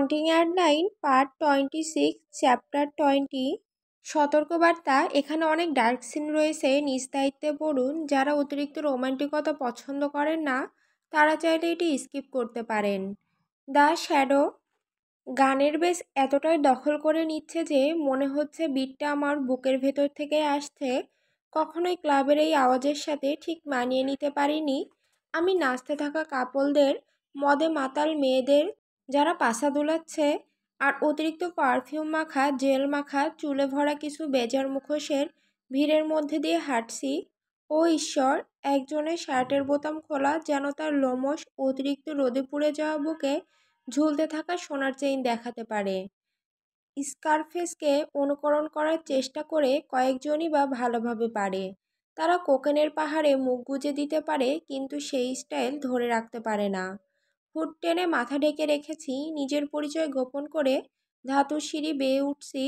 Haunting airline part 26 chapter 20। সতর্কবার্তা, এখানে অনেক ডার্ক সিন রয়েছে। নিজ দায়িত্বে পড়ুন। যারা অতিরিক্ত রোমান্টিকতা পছন্দ করেন না তারা চাইলে এটি স্কিপ করতে পারেন। দ্য শ্যাডো গানের বেস এতটাই দখল করে নিচ্ছে যে মনে হচ্ছে বিটটা আমার বুকের ভেতর থেকে আসছে। কখনোই ক্লাবের এই আওয়াজের সাথে ঠিক মানিয়ে নিতে পারিনি। আমি নাচতে থাকা কাপলদের, মদে মাতাল মেয়েদের যারা পাছা দুলাচ্ছে, আর অতিরিক্ত পারফিউম মাখা জেল মাখা চুলে ভরা কিছু বেজার মুখোশের ভিড়ের মধ্যে দিয়ে হাঁটছি। ও ঈশ্বর, একজনের শার্টের বোতাম খোলা যেন তার লোমশ অতিরিক্ত রোদে পুড়ে যাওয়া বুকে ঝুলতে থাকা সোনার চেইন দেখাতে পারে। স্কারফেসকে অনুকরণ করার চেষ্টা করে কয়েকজনই বা ভালোভাবে পারে। তারা কোকেনের পাহাড়ে মুখ গুজে দিতে পারে, কিন্তু সেই স্টাইল ধরে রাখতে পারে না। হুড টেনে মাথা ঢেকে রেখেছি, নিজের পরিচয় গোপন করে ধাতুর সিঁড়ি বেয়ে উঠছি।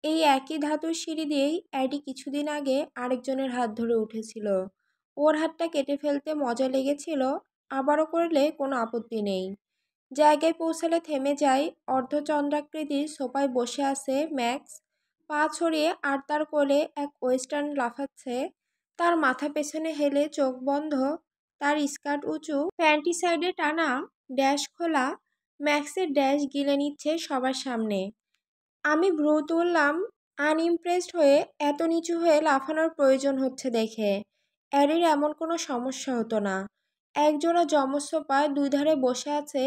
এই একই ধাতুর সিঁড়ি দিয়েই অ্যাডি কিছুদিন আগে আরেকজনের হাত ধরে উঠেছিল। ওর হাতটা কেটে ফেলতে মজা লেগেছিল, আবারও করলে কোনো আপত্তি নেই। জায়গায় পৌঁছালে থেমে যায়। অর্ধচন্দ্রাকৃতির সোফায় বসে আছে ম্যাক্স, পা ছড়িয়ে, আর তার কোলে এক ওয়েস্টার্ন লাফাচ্ছে। তার মাথা পেছনে হেলে, চোখ বন্ধ, তার স্কার্ট উঁচু, প্যান্টি সাইডে টানা, ড্যাশ খোলা। ম্যাক্সের ড্যাশ গিলে নিচ্ছে সবার সামনে। আমি ভ্রু তুললাম, আনইমপ্রেসড হয়ে। এত নিচু হয়ে লাফানোর প্রয়োজন হচ্ছে দেখে। অ্যারির এমন কোনো সমস্যা হতো না। একজোড়া যমজ সোফায় দুই ধারে বসে আছে,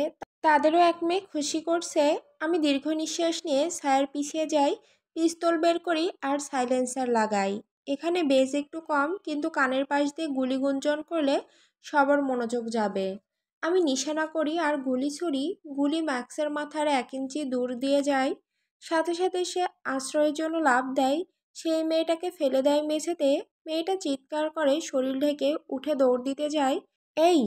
তাদেরও এক মেয়ে খুশি করছে। আমি দীর্ঘ নিঃশ্বাস নিয়ে ছায়ার পিছিয়ে যাই, পিস্তল বের করি আর সাইলেন্সার লাগাই। এখানে বেজ একটু কম, কিন্তু কানের পাশ দিয়ে গুলি গুঞ্জন করলে সবার মনোযোগ যাবে। আমি নিশানা করি আর গুলি ছুড়ি। গুলি ম্যাক্সের মাথার 1 ইঞ্চি দূর দিয়ে যায়। সাথে সাথে সে আশ্রয়ের জন্য লাফ দেয়। সেই মেয়েটাকে ফেলে দেয় মেঝেতে। মেয়েটা চিৎকার করে শরীর ঢেকে উঠে দৌড় দিতে যায়। এই,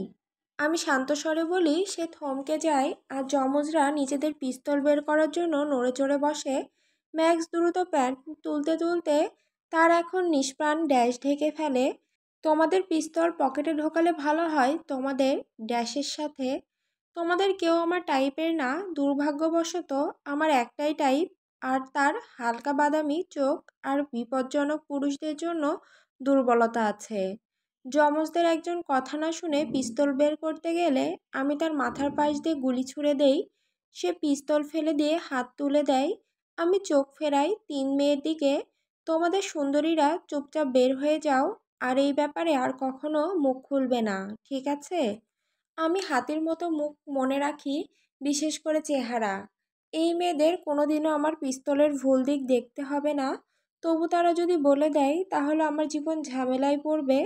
আমি শান্ত স্বরে বলি। সে থমকে যায়, আর যমজরা নিজেদের পিস্তল বের করার জন্য নড়ে চড়ে বসে। ম্যাক্স দ্রুত প্যান্ট তুলতে তুলতে তার এখন নিষ্প্রাণ ড্যাশ ঢেকে ফেলে। তোমাদের পিস্তল পকেটে ঢোকালে ভালো হয় তোমাদের ড্যাশের সাথে। তোমাদের কেউ আমার টাইপের না, দুর্ভাগ্যবশত। আমার একটাই টাইপ, আর তার হালকা বাদামি চোখ আর বিপজ্জনক পুরুষদের জন্য দুর্বলতা আছে। যমজদের একজন কথা না শুনে পিস্তল বের করতে গেলে আমি তার মাথার পাশ দিয়ে গুলি ছুড়ে দেই। সে পিস্তল ফেলে দিয়ে হাত তুলে দেয়। আমি চোখ ফেরাই 3 মেয়ের দিকে। তোমাদের সুন্দরীরা চুপচাপ বের হয়ে যাও, আর এই ব্যাপারে আর কখনো মুখ খুলবে না, ঠিক আছে? আমি হাতির মতো মুখ মনে রাখি, বিশেষ করে চেহারা। এই মেয়েদের কোনোদিনও আমার পিস্তলের ভুল দিক দেখতে হবে না। তবু তারা যদি বলে দেয় তাহলে আমার জীবন ঝামেলায় পড়বে।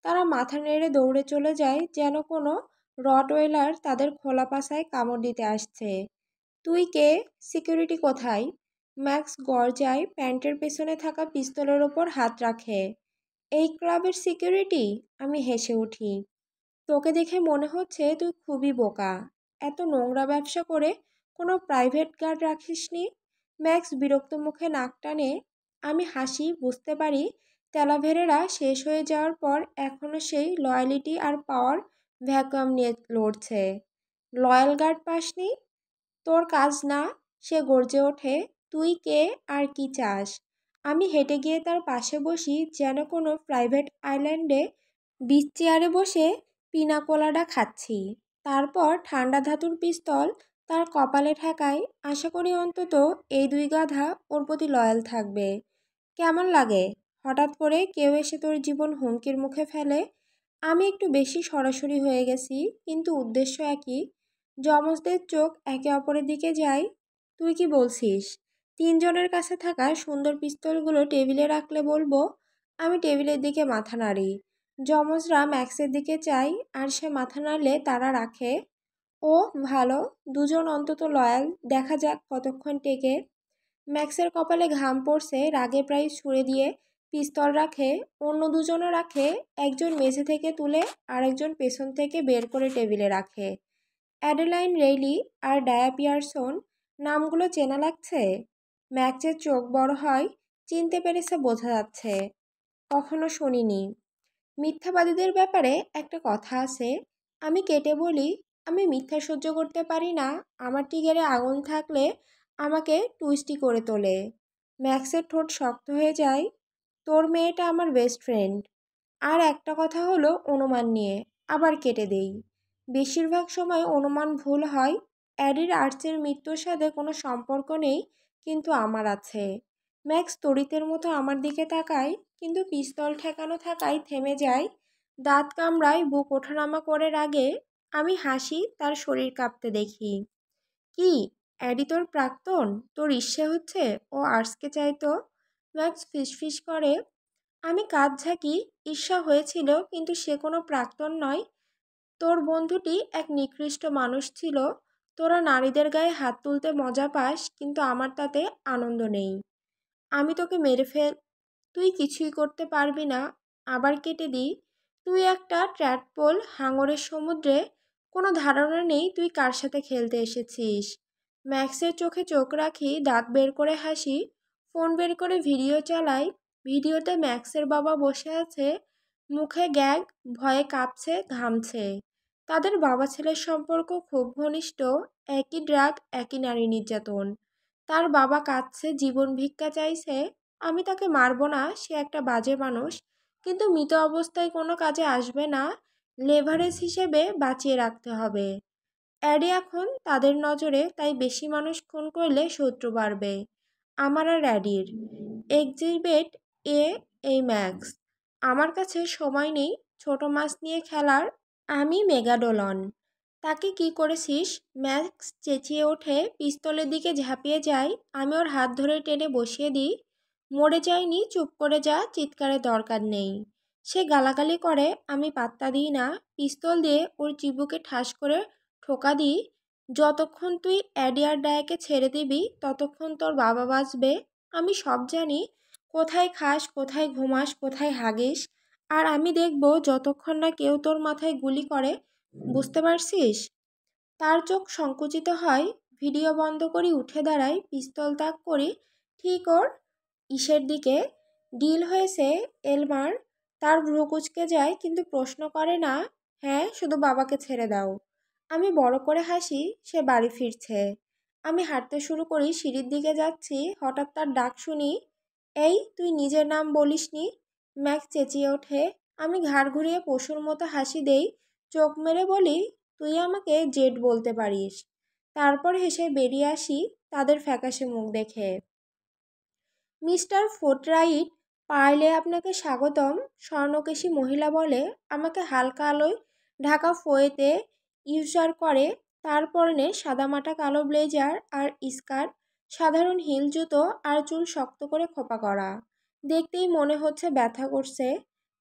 তারা মাথা নেড়ে দৌড়ে চলে যায়, যেন কোনো রটওয়েলার তাদের খোলা পাছায় কামড় দিতে আসছে। তুই কে? সিকিউরিটি কোথায়? ম্যাক্স গর্জায়, প্যান্টের পেছনে থাকা পিস্তলের ওপর হাত রাখে। এই ক্লাবের সিকিউরিটি? আমি হেসে উঠি। তোকে দেখে মনে হচ্ছে তুই খুবই বোকা। এত নোংরা ব্যবসা করে কোনো প্রাইভেট গার্ড রাখিসনি। ম্যাক্স বিরক্ত মুখে নাক টানে। আমি হাসি, বুঝতে পারি তেলাভেরেরা শেষ হয়ে যাওয়ার পর এখনও সেই লয়ালিটি আর পাওয়ার ভ্যাকুয়াম নিয়ে লড়ছে। লয়াল গার্ড পাসনি? তোর কাজ না। সে গর্জে ওঠে। তুই কে আর কি চাস? আমি হেঁটে গিয়ে তার পাশে বসি, যেন কোনো প্রাইভেট আইল্যান্ডে বিচ চেয়ারে বসে পিনাকোলাডা খাচ্ছি। তারপর ঠান্ডা ধাতুর পিস্তল তার কপালে ঠেকাই। আশা করি অন্তত এই 2 গাধা ওর প্রতি লয়াল থাকবে। কেমন লাগে হঠাৎ করে কেউ এসে তোর জীবন হুমকির মুখে ফেলে? আমি একটু বেশি সরাসরি হয়ে গেছি, কিন্তু উদ্দেশ্য একই। যমজদের চোখ একে অপরের দিকে যায়। তুই কি বলছিস? 3 জনের কাছে থাকা সুন্দর পিস্তলগুলো টেবিলে রাখলে বলবো? আমি টেবিলের দিকে মাথা নাড়ি। যমজরা ম্যাক্সের দিকে চাই, আর সে মাথা নাড়লে তারা রাখে। ও ভালো, 2জন অন্তত লয়াল। দেখা যাক কতক্ষণ টেকে। ম্যাক্সের কপালে ঘাম পড়ছে, রাগে প্রায় ছুঁড়ে দিয়ে পিস্তল রাখে। অন্য 2জনও রাখে। একজন মেঝে থেকে তুলে আরেকজন পেছন থেকে বের করে টেবিলে রাখে। অ্যাডেলাইন রেইলি আর ডায়া পিয়ারসন, নামগুলো চেনা লাগছে। ম্যাক্সের চোখ বড় হয়। চিনতে পেরেছে বোঝা যাচ্ছে। কখনো শুনিনি। মিথ্যাবাদীদের ব্যাপারে একটা কথা আছে। আমি কেটে বলি, আমি মিথ্যা সহ্য করতে পারি না। আমার টিগেরে আগুন থাকলে আমাকে টুইস্টি করে তোলে। ম্যাক্সের ঠোঁট শক্ত হয়ে যায়। তোর মেয়েটা আমার বেস্ট ফ্রেন্ড। আর একটা কথা হলো অনুমান নিয়ে, আবার কেটে দেই। বেশিরভাগ সময় অনুমান ভুল হয়। অ্যাডির আর্চের মৃত্যুর সাথে কোনো সম্পর্ক নেই, কিন্তু আমার আছে। ম্যাক্স তড়িতের মতো আমার দিকে তাকায়, কিন্তু পিস্তল ঠেকানো থাকায় থেমে যায়। দাঁত কামড়ায়, বুক ওঠানামা করে রাগে। আমি হাসি, তার শরীর কাঁপতে দেখি। কি, অ্যাডি তোর প্রাক্তন? তোর ইচ্ছে হচ্ছে ও আর্টসকে চাইতো? ম্যাক্স ফিসফিস করে। আমি কাঁধ ঝাঁকি। ঈর্ষা হয়েছিল, কিন্তু সে কোনো প্রাক্তন নয়। তোর বন্ধুটি এক নিকৃষ্ট মানুষ ছিল। তোরা নারীদের গায়ে হাত তুলতে মজা পাস, কিন্তু আমার তাতে আনন্দ নেই। আমি তোকে মেরে ফেল। তুই কিছুই করতে পারবি না। আবার কেটে দিই। তুই একটা ট্র্যাডপোল, হাঙরের সমুদ্রে। কোনো ধারণা নেই তুই কার সাথে খেলতে এসেছিস। ম্যাক্সের চোখে চোখ রাখি, দাঁত বের করে হাসি। ফোন বের করে ভিডিও চালাই। ভিডিওতে ম্যাক্সের বাবা বসে আছে, মুখে গ্যাগ, ভয়ে কাঁপছে, ঘামছে। তাদের বাবা ছেলের সম্পর্ক খুব ঘনিষ্ঠ। একই ড্রাগ, একই নারী নির্যাতন। তার বাবা কাঁদছে, জীবন ভিক্ষা চাইছে। আমি তাকে মারবো না, সে একটা বাজে মানুষ, কিন্তু মৃত অবস্থায় কোনো কাজে আসবে না। লেভারেজ হিসেবে বাঁচিয়ে রাখতে হবে। অ্যাডি এখন তাদের নজরে, তাই বেশি মানুষ খুন করলে শত্রু বাড়বে। আমার আর অ্যাডির। এক্সিবিট এ, এই ম্যাক্স। আমার কাছে সময় নেই ছোট মাছ নিয়ে খেলার। আমি মেগাডোলন। তাকে কি করেছিস? ম্যাক্স চেঁচিয়ে ওঠে, পিস্তলের দিকে ঝাঁপিয়ে যায়। আমি ওর হাত ধরে টেনে বসিয়ে দিই। মরে যায়নি, চুপ করে যা, চিৎকারের দরকার নেই। সে গালাগালি করে, আমি পাত্তা দিই না। পিস্তল দিয়ে ওর চিবুকে ঠাস করে ঠোকা দিই। যতক্ষণ তুই অ্যাডি আর ডায়াকে ছেড়ে দিবি, ততক্ষণ তোর বাবা বাঁচবে। আমি সব জানি, কোথায় খাস, কোথায় ঘুমাস, কোথায় হাগিস। আর আমি দেখব যতক্ষণ না কেউ তোর মাথায় গুলি করে। বুঝতে পারছিস? তার চোখ সংকুচিত হয়। ভিডিও বন্ধ করি, উঠে দাঁড়াই, পিস্তল তাক করি ঠিক ওর ইসের দিকে। ডিল হয়েছে এলমার। তার ভ্রু কুঁচকে যায়, কিন্তু প্রশ্ন করে না। হ্যাঁ, শুধু বাবাকে ছেড়ে দাও। আমি বড় করে হাসি। সে বাড়ি ফিরছে। আমি হাঁটতে শুরু করি, সিঁড়ির দিকে যাচ্ছি। হঠাৎ তার ডাক শুনি। এই, তুই নিজের নাম বলিসনি। ম্যাক্স চেঁচিয়ে ওঠে। আমি ঘাড় ঘুরিয়ে পশুর মতো হাসি দেই। চোখ মেরে বলি, তুই আমাকে জেড বলতে পারিস। তারপর হেসে বেরিয়ে আসি তাদের ফ্যাকাশে মুখ দেখে। মিস্টার ফোর্টরাইট, পারলে আপনাকে স্বাগতম। স্বর্ণকেশী মহিলা বলে। আমাকে হালকা আলোয় ঢাকা ফোয়েতে ইউজার করে। তার পরনে সাদামাটা কালো ব্লেজার আর স্কার্ট, সাধারণ হিল জুতো, আর চুল শক্ত করে খোপা করা। দেখতেই মনে হচ্ছে ব্যথা করছে।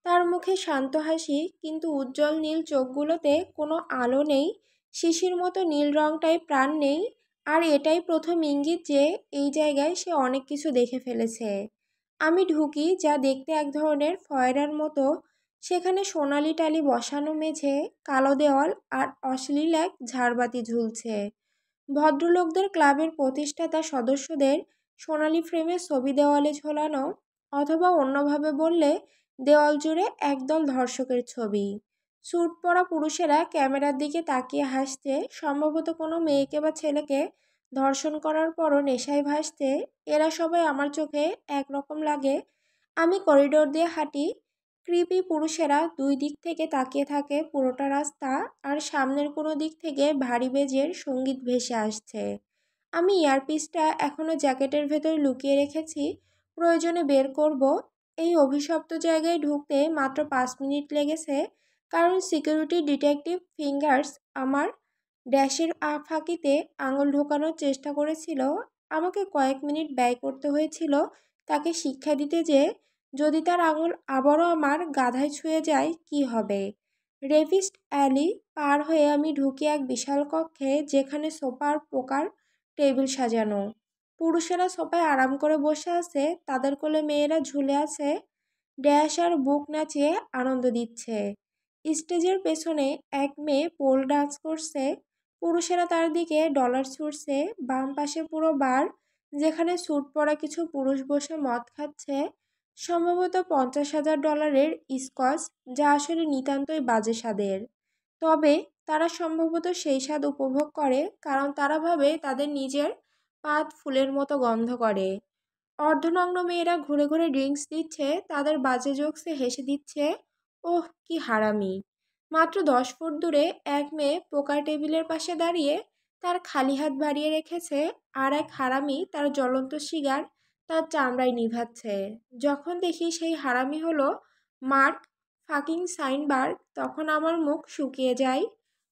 তার মুখে শান্ত হাসি, কিন্তু উজ্জ্বল নীল চোখগুলোতে কোনো আলো নেই। শিশির মতো নীল রংটায় প্রাণ নেই। আর এটাই প্রথম ইঙ্গিত যে এই জায়গায় সে অনেক কিছু দেখে ফেলেছে। আমি ঢুকি, যা দেখতে এক ধরনের ফয়রার মতো। সেখানে সোনালি টালি বসানো মেঝে, কালো দেওয়াল, আর অশ্লীল এক ঝাড়বাতি ঝুলছে। ভদ্রলোকদের ক্লাবের প্রতিষ্ঠাতা সদস্যদের সোনালি ফ্রেমে ছবি দেওয়ালে ঝোলানো, অথবা অন্যভাবে বললে দেওয়াল জুড়ে একদল ধর্ষকের ছবি। স্যুট পরা পুরুষেরা ক্যামেরার দিকে তাকিয়ে হাসছে, সম্ভবত কোনো মেয়েকে বা ছেলেকে ধর্ষণ করার পরও নেশায় ভাসছে। এরা সবাই আমার চোখে একরকম লাগে। আমি করিডোর দিয়ে হাঁটি। কৃপি পুরুষেরা দুই দিক থেকে তাকিয়ে থাকে পুরোটা রাস্তা, আর সামনের কোনো দিক থেকে ভারী বেজের সঙ্গীত ভেসে আসছে। আমি ইয়ারপিসটা এখনও জ্যাকেটের ভেতর লুকিয়ে রেখেছি, প্রয়োজনে বের করব। এই অভিশপ্ত জায়গায় ঢুকতে মাত্র 5 মিনিট লেগেছে, কারণ সিকিউরিটি ডিটেকটিভ ফিঙ্গার্স আমার ড্যাশের ফাঁকিতে আঙুল ঢোকানোর চেষ্টা করেছিল। আমাকে কয়েক মিনিট ব্যয় করতে হয়েছিল তাকে শিক্ষা দিতে যে যদি তার আঙুল আবারও আমার গাধায় ছুঁয়ে যায় কি হবে। রেভিস্ট অ্যালি পার হয়ে আমি ঢুকি এক বিশাল কক্ষে, যেখানে সোফা আর পোকার টেবিল সাজানো। পুরুষেরা সোফায় আরাম করে বসে আছে, তাদের কোলে মেয়েরা ঝুলে আছে। ড্যাশ আর বুক নাচিয়ে আনন্দ দিচ্ছে। স্টেজের পেছনে এক মেয়ে পোল ডান্স করছে। পুরুষেরা তার দিকে ডলার ছুড়ছে। বাম পাশে পুরো বার, যেখানে স্যুট পরা কিছু পুরুষ বসে মদ খাচ্ছে, সম্ভবত $50,000 স্কচ, যা আসলে নিতান্তই বাজে স্বাদের। তবে তারা সম্ভবত সেই স্বাদ উপভোগ করে কারণ তারা ভাবে তাদের নিজের পাত ফুলের মতো গন্ধ করে। অর্ধনগ্ন মেয়েরা ঘুরে ঘুরে ড্রিঙ্কস দিচ্ছে, তাদের বাজে জোকসে হেসে দিচ্ছে। ওহ কি হারামি! মাত্র 10 ফুট দূরে এক মেয়ে পোকার টেবিলের পাশে দাঁড়িয়ে তার খালি হাত বাড়িয়ে রেখেছে, আর এক হারামি তার জ্বলন্ত সিগার তার চামড়ায় নিভাচ্ছে। যখন দেখি সেই হারামি হলো মার্ক ফাকিং সাইনবার্গ, তখন আমার মুখ শুকিয়ে যায়,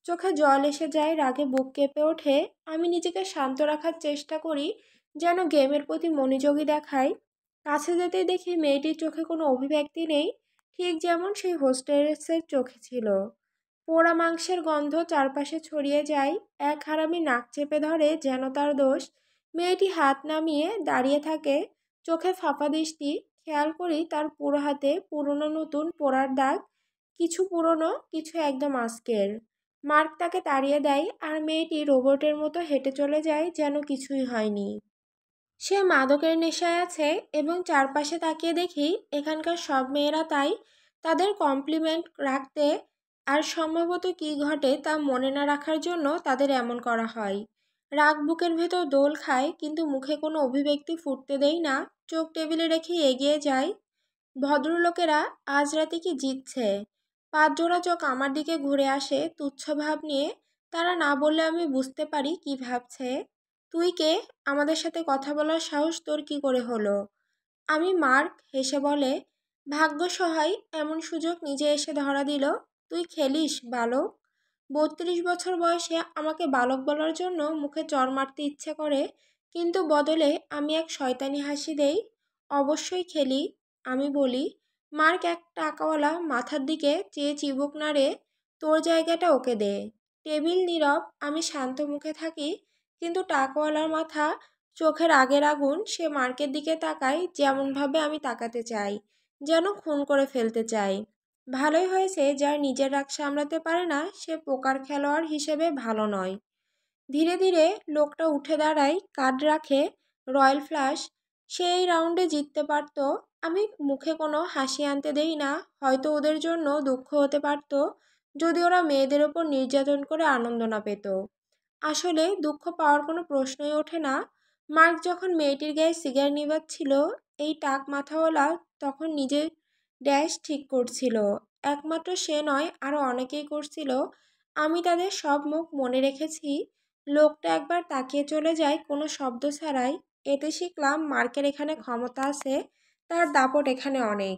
চোখে জল এসে যায়, রাগে বুক কেঁপে ওঠে। আমি নিজেকে শান্ত রাখার চেষ্টা করি, যেন গেমের প্রতি মনোযোগী দেখায়। কাছে যেতেই দেখি মেয়েটির চোখে কোনো অভিব্যক্তি নেই, ঠিক যেমন সেই হোস্টেসের চোখে ছিল। পোড়া মাংসের গন্ধ চারপাশে ছড়িয়ে যায়। এক হারামি নাক চেপে ধরে যেন তার দোষ। মেয়েটি হাত নামিয়ে দাঁড়িয়ে থাকে, চোখে ফাঁপা দৃষ্টি। খেয়াল করি তার পুরো হাতে পুরনো নতুন পোড়ার দাগ, কিছু পুরনো, কিছু একদম আজকের। মার্ক তাকে তাড়িয়ে দেয় আর মেয়েটি রোবটের মতো হেঁটে চলে যায় যেন কিছুই হয়নি। সে মাদকের নেশায় আছে এবং চারপাশে তাকিয়ে দেখি এখানকার সব মেয়েরা তাই। তাদের কমপ্লিমেন্ট রাখতে আর সম্ভবত কী ঘটে তা মনে না রাখার জন্য তাদের এমন করা হয়। রাগ বুকের ভেতর দোল খায়, কিন্তু মুখে কোনো অভিব্যক্তি ফুটতে দেই না, চোখ টেবিলে রেখে এগিয়ে যাই। ভদ্রলোকেরা আজ রাতে কি জিতছে? 5 জোড়া চোখ আমার দিকে ঘুরে আসে তুচ্ছ ভাব নিয়ে। তারা না বললে আমি বুঝতে পারি কি ভাবছে। তুই কে? আমাদের সাথে কথা বলার সাহস তোর কি করে হলো? আমি মার্ক হেসে বলে, ভাগ্য সহায় এমন সুযোগ নিজে এসে ধরা দিল। তুই খেলিস বালক? 32 বছর বয়সে আমাকে বালক বলার জন্য মুখে চড় মারতে ইচ্ছে করে, কিন্তু বদলে আমি এক শয়তানি হাসি দেই। অবশ্যই খেলি, আমি বলি। মার্ক এক টাকাওয়ালা মাথার দিকে চেয়ে চিবুক নাড়ে। তোর জায়গাটা ওকে দে। টেবিল নীরব, আমি শান্ত মুখে থাকি, কিন্তু টাকাওয়ালার মাথা চোখের আগের আগুন। সে মার্কের দিকে তাকায় যেমনভাবে আমি তাকাতে চাই, যেন খুন করে ফেলতে চাই। ভালোই হয়েছে, যার নিজের রাগ সামলাতে পারে না সে পোকার খেলোয়াড় হিসেবে ভালো নয়। ধীরে ধীরে লোকটা উঠে দাঁড়ায়, কার্ড রাখে, রয়্যাল ফ্লাশ। সে এই রাউন্ডে জিততে পারত। আমি মুখে কোনো হাসি আনতে দেই না। হয়তো ওদের জন্য দুঃখ হতে পারত যদি ওরা মেয়েদের ওপর নির্যাতন করে আনন্দ না পেত। আসলে দুঃখ পাওয়ার কোনো প্রশ্নই ওঠে না। মার্ক যখন মেয়েটির গায়ে সিগারেট নিভাচ্ছিল, এই টাক মাথাওয়ালা তখন নিজের ড্যাশ ঠিক করছিল। একমাত্র সে নয়, আরও অনেকেই করছিল। আমি তাদের সব মুখ মনে রেখেছি। লোকটা একবার তাকিয়ে চলে যায় কোনো শব্দ ছাড়াই। এতে শিখলাম মার্কের এখানে ক্ষমতা আছে, তার দাপট এখানে অনেক।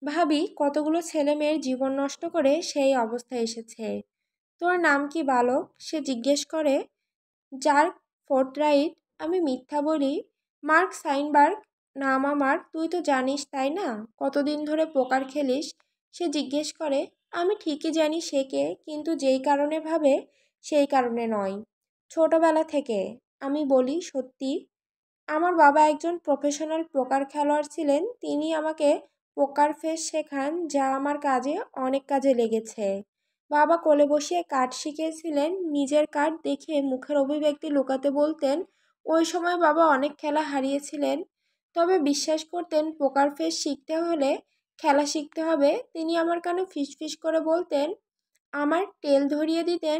ভাবি কতগুলো ছেলে মেয়ের জীবন নষ্ট করে সেই অবস্থায় এসেছে। তোর নাম কি বালক? সে জিজ্ঞেস করে। জার্ক ফোর্থরাইট। আমি মিথ্যা বলি। মার্ক সাইনবার্গ নাম আমার। তুই তো জানিস তাই না, কতদিন ধরে পোকার খেলিস? সে জিজ্ঞেস করে। আমি ঠিকই জানি সে কে, কিন্তু যেই কারণে ভাবে সেই কারণে নয়। ছোটবেলা থেকে। আমি বলি সত্যি। আমার বাবা একজন প্রফেশনাল পোকার খেলোয়াড় ছিলেন। তিনি আমাকে পোকার ফেস শেখান, যা আমার অনেক কাজে লেগেছে। বাবা কোলে বসিয়ে কার্ড শিখিয়েছিলেন, নিজের কার্ড দেখে মুখের অভিব্যক্তি লুকাতে বলতেন। ওই সময় বাবা অনেক খেলা হারিয়েছিলেন, তবে বিশ্বাস করতেন পোকার ফেস শিখতে হলে খেলা শিখতে হবে। তিনি আমার কানে ফিসফিস করে বলতেন, আমার টেল ধরিয়ে দিতেন,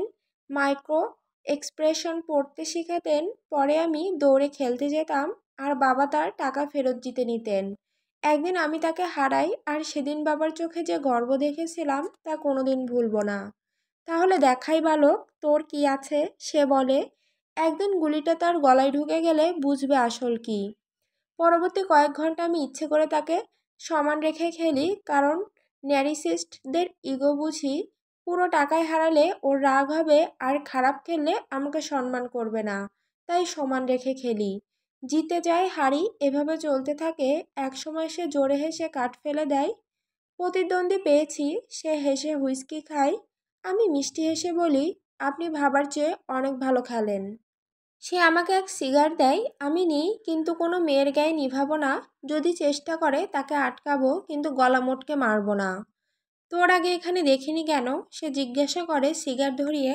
মাইক্রো এক্সপ্রেশন পড়তে শেখাতেন। পরে আমি দৌড়ে খেলতে যেতাম আর বাবা তার টাকা ফেরত দিতে নিতেন। একদিন আমি তাকে হারাই, আর সেদিন বাবার চোখে যে গর্ব দেখেছিলাম তা কোনোদিন ভুলব না। তাহলে দেখাই বালক, তোর কি আছে? সে বলে। একদিন গুলিটা তার গলায় ঢুকে গেলে বুঝবে আসল কি। পরবর্তী কয়েক ঘন্টা আমি ইচ্ছে করে তাকে সমান রেখে খেলি, কারণ ন্যারিসিস্টদের ইগো বুঝি। পুরো টাকায় হারালে ওর রাগ হবে, আর খারাপ খেললে আমাকে সম্মান করবে না, তাই সমান রেখে খেলি। জিতে যাই হারি, এভাবে চলতে থাকে। একসময় সে জোরে হেসে কাঠ ফেলে দেয়। প্রতিদ্বন্দ্বী পেয়েছি। সে হেসে হুইস্কি খায়। আমি মিষ্টি হেসে বলি, আপনি ভাবার চেয়ে অনেক ভালো খেলেন। সে আমাকে এক সিগার দেয়, আমি নিই, কিন্তু কোনো মেয়ের গায়ে নিভাবো না। যদি চেষ্টা করে তাকে আটকাবো, কিন্তু গলা মোটকে মারবো না। তোর আগে এখানে দেখিনি কেন? সে জিজ্ঞাসা করে সিগার ধরিয়ে।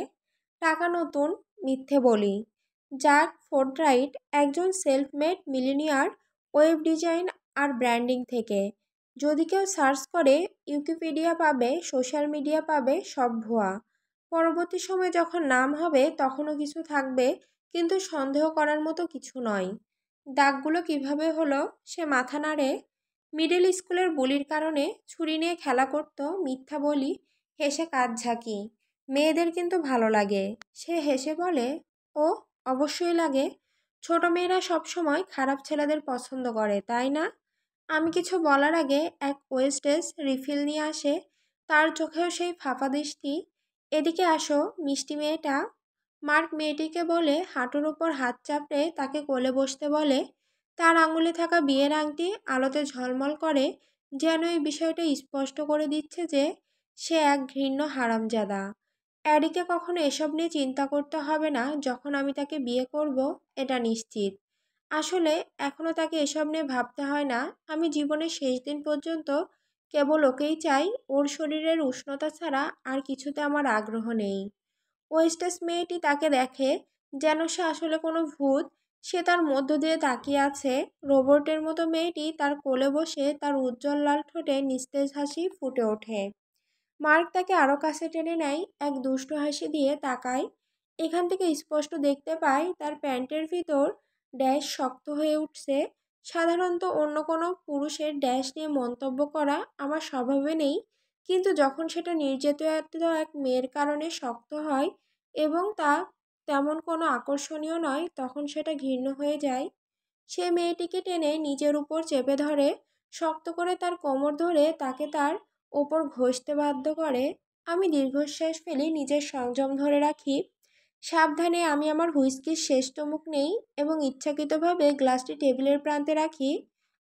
টাকা নতুন, মিথ্যে বলি। জ্যাক ফোর্থরাইট একজন self made millionaire, web design আর ব্র্যান্ডিং থেকে। যদি কেউ সার্চ করে উইকিপিডিয়া পাবে, সোশ্যাল মিডিয়া পাবে, সব ভুয়া। পরবর্তী সময়ে যখন নাম হবে তখনও কিছু থাকবে, কিন্তু সন্দেহ করার মতো কিছু নয়। দাগগুলো কিভাবে হলো? সে মাথা নাড়ে। মিডল স্কুলের বুলির কারণে ছুরি নিয়ে খেলা করতো, মিথ্যা বলি, হেসে কাজ ঝাঁকি। মেয়েদের কিন্তু ভালো লাগে। সে হেসে বলে, ও অবশ্যই লাগে। ছোট মেয়েরা সবসময় খারাপ ছেলেদের পছন্দ করে, তাই না? আমি কিছু বলার আগে এক ওয়েস্টেজ রিফিল নিয়ে আসে। তার চোখেও সেই ফাঁপা দৃষ্টি। এদিকে আসো মিষ্টি মেয়েটা। মার্ক মেয়েটিকে বলে হাঁটুর ওপর হাত চাপড়ে তাকে কোলে বসতে বলে। তার আঙুলে থাকা বিয়ের আংটি আলোতে ঝলমল করে, যেন এই বিষয়টা স্পষ্ট করে দিচ্ছে যে সে এক ঘৃণ্য হারামজাদা। অ্যাডিকে কখনো এসব নিয়ে চিন্তা করতে হবে না যখন আমি তাকে বিয়ে করব, এটা নিশ্চিত। আসলে এখনও তাকে এসব নিয়ে ভাবতে হয় না। আমি জীবনের শেষ দিন পর্যন্ত কেবল ওকেই চাই। ওর শরীরের উষ্ণতা ছাড়া আর কিছুতে আমার আগ্রহ নেই। ওয়েস্টেজ মেয়েটি তাকে দেখে যেন সে আসলে কোনো ভূত। সে তার মধ্য দিয়ে তাকিয়ে আছে। রোবটের মতো মেয়েটি তার কোলে বসে, তার উজ্জ্বল লাল ঠোঁটে নিস্তেজ হাসি ফুটে ওঠে। মার্ক তাকে আরও কাছে টেনে নেয়, এক দুষ্ট হাসি দিয়ে তাকায়। এখান থেকে স্পষ্ট দেখতে পায় তার প্যান্টের ভিতর ড্যাশ শক্ত হয়ে উঠছে। সাধারণত অন্য কোনো পুরুষের ড্যাশ নিয়ে মন্তব্য করা আমার স্বভাবে নেই, কিন্তু যখন সেটা নির্যাতিত এক মেয়ের কারণে শক্ত হয় এবং তা তেমন কোনো আকর্ষণীয় নয়, তখন সেটা ঘৃণ্য হয়ে যায়। সে মেয়েটিকে টেনে নিজের উপর চেপে ধরে, শক্ত করে তার কোমর ধরে তাকে তার ওপর ঘষতে বাধ্য করে। আমি দীর্ঘশ্বাস ফেলি, নিজের সংযম ধরে রাখি। সাবধানে আমি আমার হুইস্কির শেষ চুমুক নেই এবং ইচ্ছাকৃতভাবে গ্লাসটি টেবিলের প্রান্তে রাখি।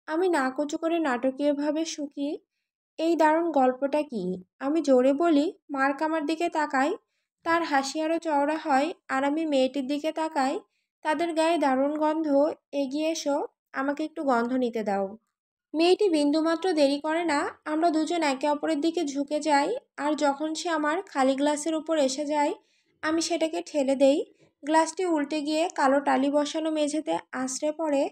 আমি নাকউঁচু করে নাটকীয়ভাবে শুকি। এই দারুণ গল্পটা কি? আমি জোরে বলি। মার্ক আমার দিকে তাকায়। তার হাসি আরও চওড়া হয় আর আমি মেয়েটির দিকে তাকাই। তাদের গায়ে দারুণ গন্ধ। এগিয়ে এসো, আমাকে একটু গন্ধ নিতে দাও। মেয়েটি বিন্দুমাত্র দেরি করে না। আমরা দুজন একে অপরের দিকে ঝুঁকে যাই, আর যখন সে আমার খালি গ্লাসের উপর এসে যায় আমি সেটাকে ঠেলে দেই। গ্লাসটি উল্টে গিয়ে কালো টালি বসানো মেঝেতে আছড়ে পড়ে।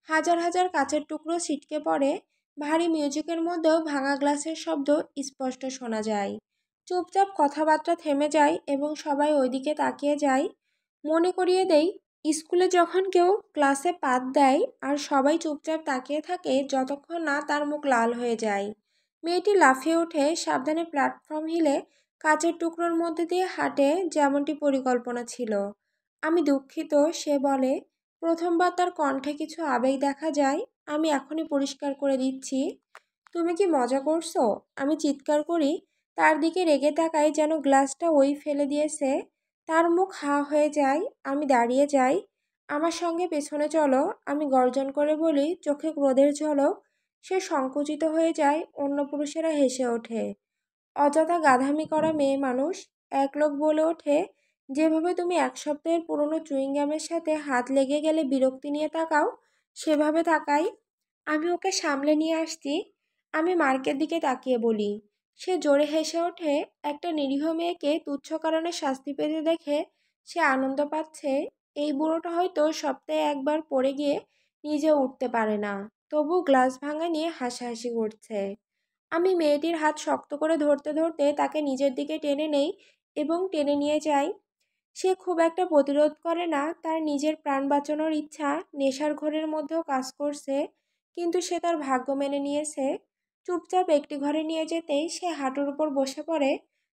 হাজার হাজার কাচের টুকরো ছিটকে পড়ে। ভারী মিউজিকের মধ্যেও ভাঙা গ্লাসের শব্দ স্পষ্ট শোনা যায়। চুপচাপ কথাবার্তা থেমে যায় এবং সবাই ওইদিকে তাকিয়ে যায়। মনে করিয়ে দেই, স্কুলে যখন কেউ ক্লাসে পাত দেয় আর সবাই চুপচাপ তাকিয়ে থাকে যতক্ষণ না তার মুখ লাল হয়ে যায়। মেয়েটি লাফিয়ে ওঠে, সাবধানে প্ল্যাটফর্ম হিলে কাচের টুকরোর মধ্যে দিয়ে হাঁটে, যেমনটি পরিকল্পনা ছিল। আমি দুঃখিত, সে বলে। প্রথমবার তার কণ্ঠে কিছু আবেগ দেখা যায়। আমি এখনই পরিষ্কার করে দিচ্ছি। তুমি কি মজা করছো? আমি চিৎকার করি। তার দিকে রেগে তাকাই, যেন গ্লাসটা ওই ফেলে দিয়েছে। তার মুখ হাঁ হয়ে যায়। আমি দাঁড়িয়ে যাই। আমার সঙ্গে পেছনে চলো, আমি গর্জন করে বলি, চোখে ক্রোধের ঝলক। সে সংকুচিত হয়ে যায়। অন্য পুরুষেরা হেসে ওঠে। অযথা গাধামি করা মেয়ে মানুষ। এক লোক বলে ওঠে, যেভাবে তুমি এক সপ্তাহের পুরনো চুইংগামের সাথে হাত লেগে গেলে বিরক্তি নিয়ে তাকাও, সেভাবে তাকাই। আমি ওকে সামলে নিয়ে আসছি। আমি মার্কের দিকে তাকিয়ে বলি। সে জোরে হেসে ওঠে। একটা নিরীহ মেয়েকে তুচ্ছ কারণে শাস্তি পেতে দেখে সে আনন্দ পাচ্ছে। এই বুড়োটা হয়তো সপ্তাহে একবার পড়ে গিয়ে নিজে উঠতে পারে না, তবু গ্লাস ভাঙা নিয়ে হাসাহাসি করছে। আমি মেয়েটির হাত শক্ত করে ধরতে ধরতে তাকে নিজের দিকে টেনে নেই এবং টেনে নিয়ে যাই। সে খুব একটা প্রতিরোধ করে না। তার নিজের প্রাণ বাঁচানোর ইচ্ছা নেশার ঘোরের মধ্যেও কাজ করছে, কিন্তু সে তার ভাগ্য মেনে নিয়েছে। চুপচাপ একটি ঘরে নিয়ে যেতেই সে হাঁটুর উপর বসে পড়ে।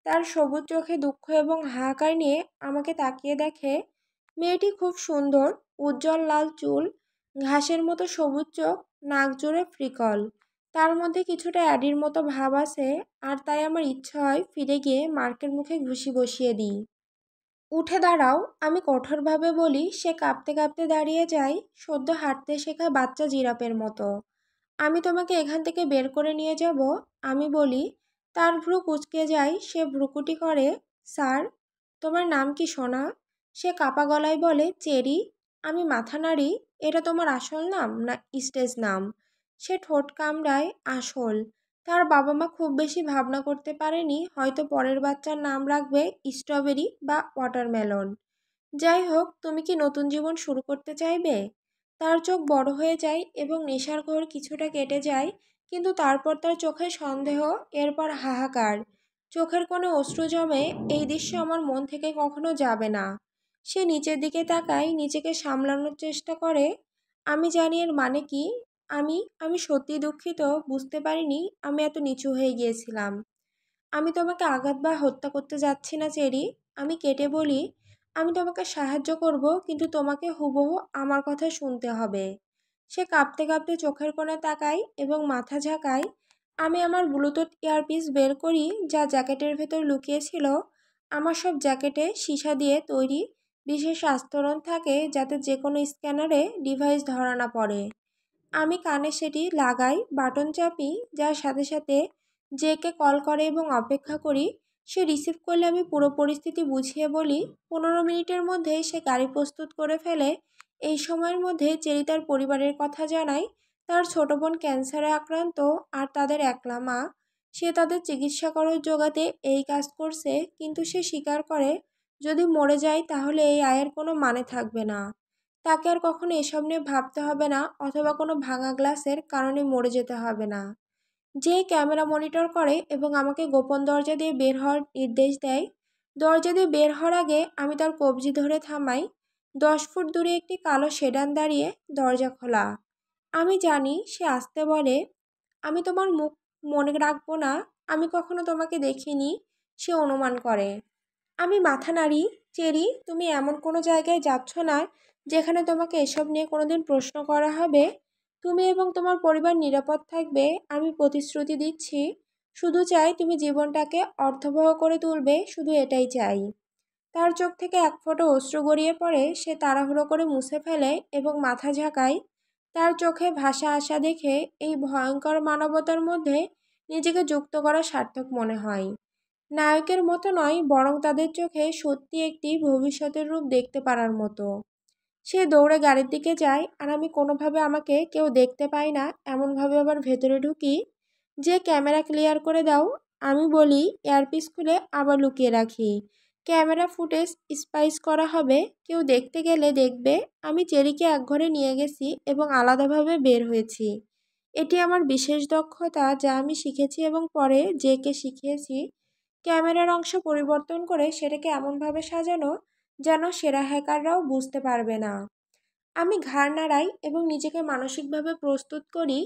তার সবুজ চোখে দুঃখ এবং হাহাকার নিয়ে আমাকে তাকিয়ে দেখে। মেয়েটি খুব সুন্দর। উজ্জ্বল লাল চুল, ঘাসের মতো সবুজ চোখ, নাক জুড়ে ফ্রিকল। তার মধ্যে কিছুটা অ্যাডির মতো ভাব আছে, আর তাই আমার ইচ্ছা হয় ফিরে গিয়ে মার্কের মুখে ঘুষি বসিয়ে দিই। উঠে দাঁড়াও, আমি কঠোরভাবে বলি। সে কাঁপতে কাঁপতে দাঁড়িয়ে যায়, সদ্য হাঁটতে শেখা বাচ্চা জিরাফের মতো। আমি তোমাকে এখান থেকে বের করে নিয়ে যাব, আমি বলি। তার ভ্রু কুঁচকে যায়। সে ভ্রুকুটি করে। স্যার, তোমার নাম কি সোনা? সে কাপা গলায় বলে, চেরি। আমি মাথা নাড়ি। এটা তোমার আসল নাম না স্টেজ নাম? সে ঠোঁট কামড়ায়। আসল। তার বাবা মা খুব বেশি ভাবনা করতে পারেনি, হয়তো পরের বাচ্চার নাম রাখবে স্ট্রবেরি বা ওয়াটারমেলন। যাই হোক, তুমি কি নতুন জীবন শুরু করতে চাইবে? তার চোখ বড় হয়ে যায় এবং নেশার ঘোর কিছুটা কেটে যায়, কিন্তু তারপর তার চোখে সন্দেহ, এরপর হাহাকার। চোখের কোণে অশ্রু জমে। এই দৃশ্য আমার মন থেকে কখনো যাবে না। সে নিচের দিকে তাকায়, নিজেকে সামলানোর চেষ্টা করে। আমি জানি এর মানে কি। আমি আমি সত্যি দুঃখিত, বুঝতে পারিনি আমি এত নিচু হয়ে গিয়েছিলাম। আমি তোমাকে আঘাত বা হত্যা করতে যাচ্ছি না, চেরি। আমি কেটে বলি, আমি তোমাকে সাহায্য করব, কিন্তু তোমাকে হুবহু আমার কথা শুনতে হবে। সে কাঁপতে কাঁপতে চোখের কোণে তাকায় এবং মাথা ঝাঁকায়। আমি আমার ব্লুটুথ ইয়ারপিস বের করি, যা জ্যাকেটের ভেতর লুকিয়ে ছিল। আমার সব জ্যাকেটে সীসা দিয়ে তৈরি বিশেষ আস্তরণ থাকে, যাতে যে কোনো স্ক্যানারে ডিভাইস ধরা না পড়ে। আমি কানে সেটি লাগাই, বাটন চাপি, যার সাথে সাথে জেকে কল করে এবং অপেক্ষা করি। সে রিসিভ করলে আমি পুরো পরিস্থিতি বুঝিয়ে বলি। 15 মিনিটের মধ্যে সে গাড়ি প্রস্তুত করে ফেলে। এই সময়ের মধ্যে চেরি তার পরিবারের কথা জানায়। তার ছোট বোন ক্যান্সারে আক্রান্ত, আর তাদের একলা মা। সে তাদের চিকিৎসা খরচ জোগাতে এই কাজ করছে, কিন্তু সে স্বীকার করে, যদি মরে যায় তাহলে এই আয়ের কোনো মানে থাকবে না। তাকে আর কখনো এসব নিয়ে ভাবতে হবে না, অথবা কোনো ভাঙা গ্লাসের কারণে মরে যেতে হবে না। যে ক্যামেরা মনিটর করে এবং আমাকে গোপন দরজা দিয়ে বের হওয়ার নির্দেশ দেয়। দরজা দিয়ে বের হওয়ার আগে আমি তার কবজি ধরে থামাই। 10 ফুট দূরে একটি কালো সেডান দাঁড়িয়ে, দরজা খোলা। আমি জানি সে আসতে বলে, আমি তোমার মুখ মনে রাখবো না, আমি কখনো তোমাকে দেখিনি। সে অনুমান করে। আমি মাথা নাড়ি। চেরি, তুমি এমন কোনো জায়গায় যাচ্ছ না যেখানে তোমাকে এসব নিয়ে কোনোদিন প্রশ্ন করা হবে। তুমি এবং তোমার পরিবার নিরাপদ থাকবে, আমি প্রতিশ্রুতি দিচ্ছি। শুধু চাই তুমি জীবনটাকে অর্থবহ করে তুলবে, শুধু এটাই চাই। তার চোখ থেকে এক ফোঁটা অশ্রু গড়িয়ে পড়ে। সে তাড়াহুড়ো করে মুছে ফেলে এবং মাথা ঝাঁকায়। তার চোখে ভাষা আসা দেখে এই ভয়ঙ্কর মানবতার মধ্যে নিজেকে যুক্ত করা সার্থক মনে হয়। নায়কের মতো নয়, বরং তাদের চোখে সত্যি একটি ভবিষ্যতের রূপ দেখতে পারার মতো। সে দৌড়ে গাড়ির দিকে যায়, আর আমি কোনোভাবে আমাকে কেউ দেখতে পাই না এমনভাবে আবার ভেতরে ঢুকি। যে ক্যামেরা ক্লিয়ার করে দাও, আমি বলি। এয়ারপিস খুলে আবার লুকিয়ে রাখি। ক্যামেরা ফুটেজ স্পাইস করা হবে, কেউ দেখতে গেলে দেখবে আমি চেরিকে একঘরে নিয়ে গেছি এবং আলাদাভাবে বের হয়েছি। এটি আমার বিশেষ দক্ষতা, যা আমি শিখেছি এবং পরে জেকে শিখিয়েছি। ক্যামেরার অংশ পরিবর্তন করে সেটাকে এমনভাবে সাজানো যেন সেরা হ্যাকাররাও বুঝতে পারবে না। আমি ঘাড় নাড়াই এবং নিজেকে মানসিকভাবে প্রস্তুত করি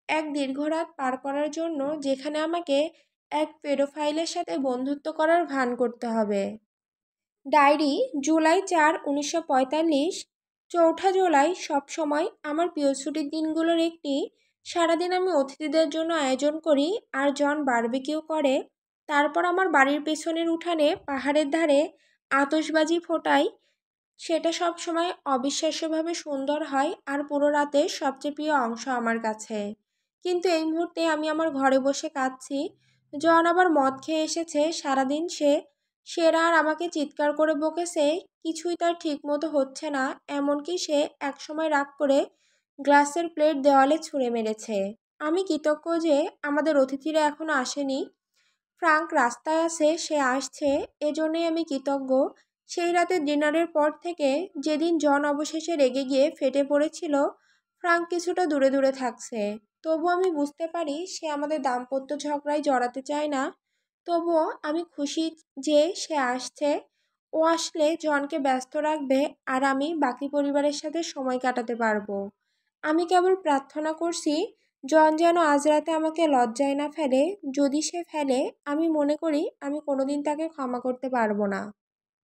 এক দীর্ঘ রাত পার করার জন্য, যেখানে আমাকে এক পেডোফাইলের সাথে বন্ধুত্ব করার ভান করতে হবে। ডায়েরি, জুলাই 4, 1945। 4ঠা জুলাই সবসময় আমার প্রিয় ছুটির দিনগুলোর একটি। সারাদিন আমি অতিথিদের জন্য আয়োজন করি, আর জন বারবিকিউ করে। তারপর আমার বাড়ির পেছনের উঠানে পাহাড়ের ধারে আতশবাজি ফোটাই। সেটা সব সময় অবিশ্বাস্যভাবে সুন্দর হয়, আর পুরো রাতের সবচেয়ে প্রিয় অংশ আমার কাছে। কিন্তু এই মুহূর্তে আমি আমার ঘরে বসে কাঁদছি। জন আবার মদ খেয়ে এসেছে। সারাদিন সেরা আর আমাকে চিৎকার করে বকেছে। কিছুই তার ঠিক মতো হচ্ছে না। এমনকি সে একসময় রাগ করে গ্লাসের প্লেট দেওয়ালে ছুঁড়ে মেরেছে। আমি কৃতজ্ঞ যে আমাদের অতিথিরা এখনো আসেনি। ফ্রাঙ্ক রাস্তায় আছে, সে আসছে, এজন্যই আমি কৃতজ্ঞ। সেই রাতে ডিনারের পর থেকে, যেদিন জন অবশেষে রেগে গিয়ে ফেটে পড়েছিল, ফ্রাঙ্ক কিছুটা দূরে দূরে থাকছে। তবুও আমি বুঝতে পারি সে আমাদের দাম্পত্য ঝগড়ায় জড়াতে চায় না। তবুও আমি খুশি যে সে আসছে। ও আসলে জনকে ব্যস্ত রাখবে, আর আমি বাকি পরিবারের সাথে সময় কাটাতে পারবো। আমি কেবল প্রার্থনা করছি জন যেন আজ রাতে আমাকে লজ্জায় না ফেলে। যদি সে ফেলে, আমি মনে করি আমি কোনোদিন তাকে ক্ষমা করতে পারবো না।